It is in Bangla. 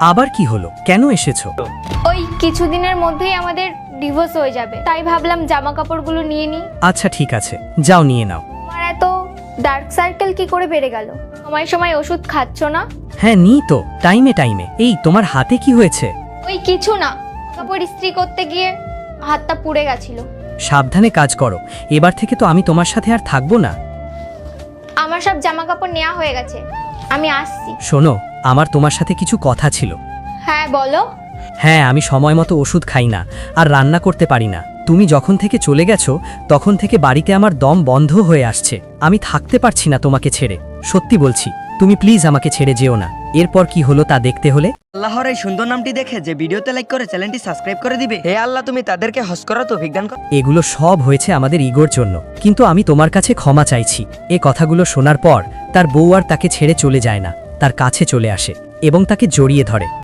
আবার কি হলো, কেন এসেছো? ওই কিছুদিনের মধ্যেই আমাদের ডিভোর্স হয়ে যাবে, তাই ভাবলাম জামা কাপড়গুলো নিয়ে নিই। আচ্ছা ঠিক আছে, যাও নিয়ে নাও। আমার এত ডার্ক সার্কেল কি করে বেড়ে গেল? সময় সময় ওষুধ খাচ্ছ না? হ্যাঁ নি তো, টাইমে টাইমে। এই তোমার হাতে কি হয়েছে? ওই কিছু না, কাপড় ইস্ত্রি করতে গিয়ে হাতটা পুড়ে গেছিল। সাবধানে কাজ করো, এবার থেকে তো আমি তোমার সাথে আর থাকবো না। আমার সব জামা কাপড় নেওয়া হয়ে গেছে, আমি আসছি। শোনো, আমার তোমার সাথে কিছু কথা ছিল। হ্যাঁ বলো। হ্যাঁ, আমি সময় মতো ওষুধ খাই না, আর রান্না করতে পারি না। তুমি যখন থেকে চলে গেছো তখন থেকে বাড়িতে আমার দম বন্ধ হয়ে আসছে। আমি থাকতে পারছি না তোমাকে ছেড়ে। সত্যি বলছি, তুমি প্লিজ আমাকে ছেড়ে যেও না। এরপর কি হলো তা দেখতে হলে আল্লাহর এই সুন্দর নামটি দেখে যে ভিডিওতে লাইক করে চ্যানেলটি সাবস্ক্রাইব করে দিবে, হে আল্লাহ তুমি তাদেরকে হজ করা তৌফিক দান করো। এগুলো সব হয়েছে আমাদের ইগোর জন্য, কিন্তু আমি তোমার কাছে ক্ষমা চাইছি। এ কথাগুলো শোনার পর তার বউ আর তাকে ছেড়ে চলে যায় না, তার কাছে চলে আসে এবং তাকে জড়িয়ে ধরে।